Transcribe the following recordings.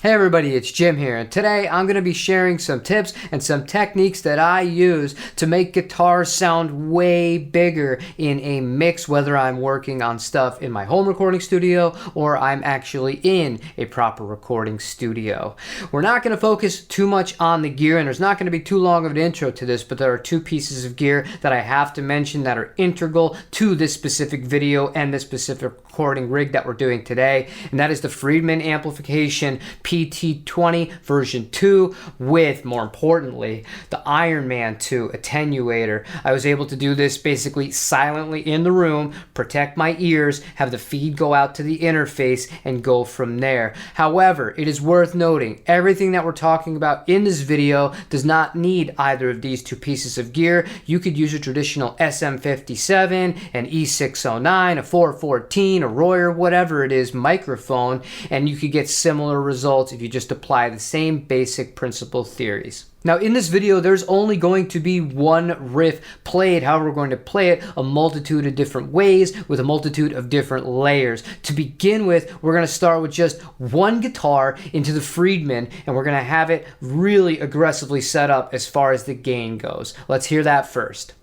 Hey everybody, it's Jim here, and today I'm going to be sharing some tips and some techniques that I use to make guitars sound way bigger in a mix, whether I'm working on stuff in my home recording studio or I'm actually in a proper recording studio. We're not going to focus too much on the gear, and there's not going to be too long of an intro to this, but there are two pieces of gear that I have to mention that are integral to this specific video and this specific recording rig that we're doing today, and that is the Friedman amplification PT20 version 2 with, more importantly, the Iron Man 2 attenuator. I was able to do this basically silently in the room, protect my ears, have the feed go out to the interface, and go from there. However, it is worth noting, everything that we're talking about in this video does not need either of these two pieces of gear. You could use a traditional SM57, an E609, a 414, a Royer, whatever it is, microphone, and you could get similar results if you just apply the same basic principle theories. Now in this video, there's only going to be one riff played. However, we're going to play it a multitude of different ways with a multitude of different layers. To begin with, we're going to start with just one guitar into the Friedman, and we're going to have it really aggressively set up as far as the gain goes. Let's hear that first.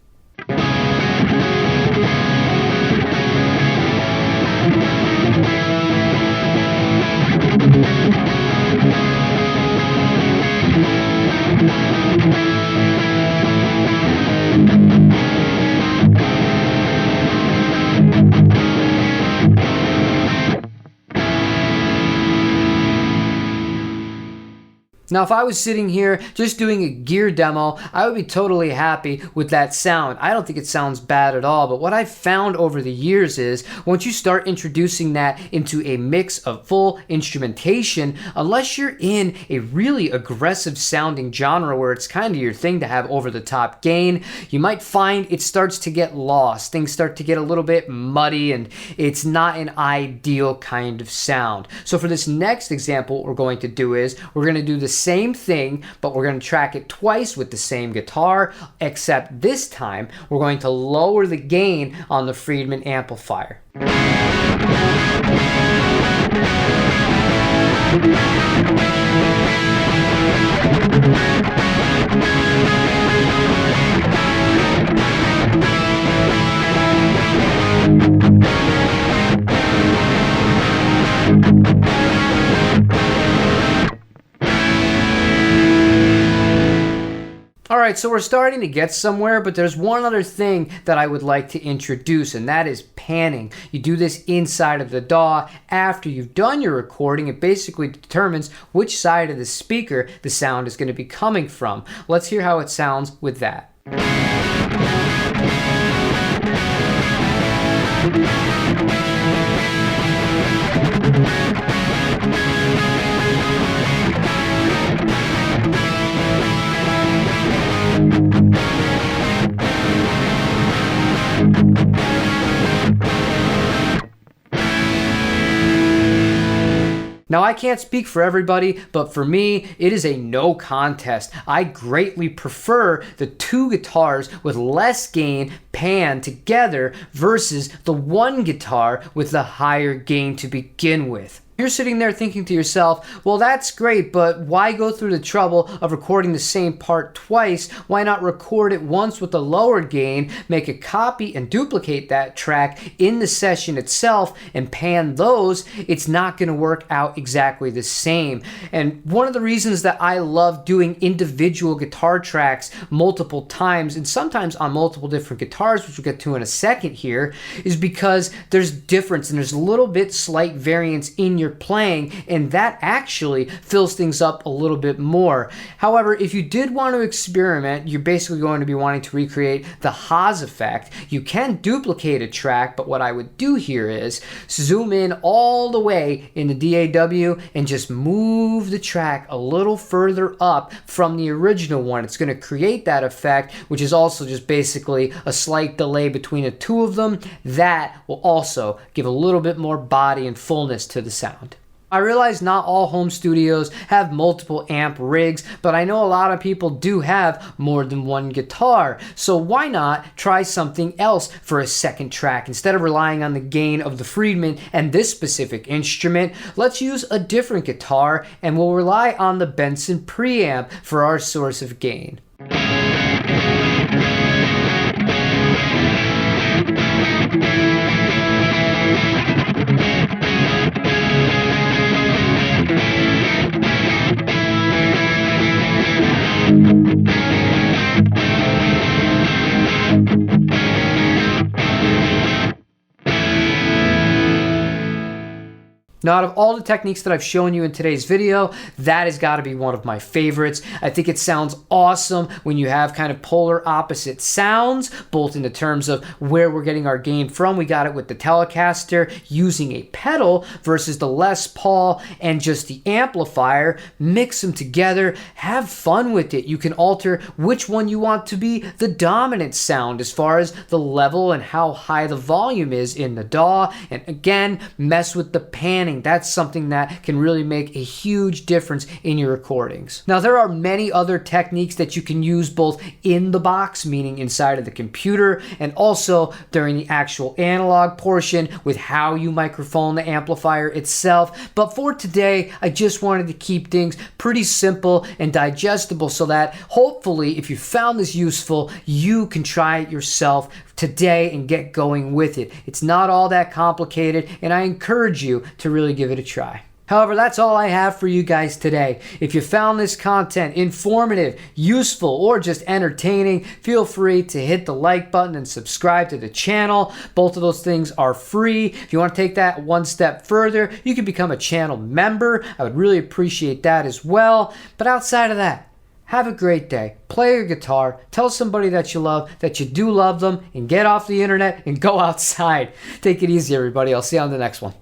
Now, if I was sitting here just doing a gear demo, I would be totally happy with that sound. I don't think it sounds bad at all, but what I've found over the years is once you start introducing that into a mix of full instrumentation, unless you're in a really aggressive sounding genre where it's kind of your thing to have over the top gain, you might find it starts to get lost. Things start to get a little bit muddy and it's not an ideal kind of sound. So for this next example, what we're going to do is we're going to do the same thing, but we're going to track it twice with the same guitar, except this time we're going to lower the gain on the Friedman amplifier. Alright, so we're starting to get somewhere, but there's one other thing that I would like to introduce, and that is panning. You do this inside of the DAW after you've done your recording. It basically determines which side of the speaker the sound is going to be coming from. Let's hear how it sounds with that. Now, I can't speak for everybody, but for me, it is a no contest. I greatly prefer the two guitars with less gain panned together versus the one guitar with the higher gain to begin with. You're sitting there thinking to yourself, well, that's great, but why go through the trouble of recording the same part twice? Why not record it once with a lower gain, make a copy and duplicate that track in the session itself and pan those? It's not going to work out exactly the same. And one of the reasons that I love doing individual guitar tracks multiple times, and sometimes on multiple different guitars, which we'll get to in a second here, is because there's difference and there's a little bit slight variance in your playing, and that actually fills things up a little bit more. However, if you did want to experiment, you're basically going to be wanting to recreate the Haas effect. You can duplicate a track, but what I would do here is zoom in all the way in the DAW and just move the track a little further up from the original one. It's going to create that effect, which is also just basically a slight delay between the two of them. That will also give a little bit more body and fullness to the sound. I realize not all home studios have multiple amp rigs, but I know a lot of people do have more than one guitar. So why not try something else for a second track? Instead of relying on the gain of the Friedman and this specific instrument, let's use a different guitar and we'll rely on the Benson preamp for our source of gain. Now, out of all the techniques that I've shown you in today's video, that has got to be one of my favorites. I think it sounds awesome when you have kind of polar opposite sounds, both in the terms of where we're getting our gain from. We got it with the Telecaster using a pedal versus the Les Paul and just the amplifier. Mix them together, have fun with it. You can alter which one you want to be the dominant sound as far as the level and how high the volume is in the DAW. And again, mess with the panning. That's something that can really make a huge difference in your recordings. Now, there are many other techniques that you can use both in the box, meaning inside of the computer, and also during the actual analog portion with how you microphone the amplifier itself. But for today, I just wanted to keep things pretty simple and digestible so that hopefully, if you found this useful, you can try it yourself today and get going with it. It's not all that complicated, and I encourage you to really give it a try. However, that's all I have for you guys today. If you found this content informative, useful, or just entertaining, feel free to hit the like button and subscribe to the channel. Both of those things are free. If you want to take that one step further, you can become a channel member. I would really appreciate that as well. But outside of that, have a great day. Play your guitar. Tell somebody that you love, that you do love them, and get off the internet and go outside. Take it easy, everybody. I'll see you on the next one.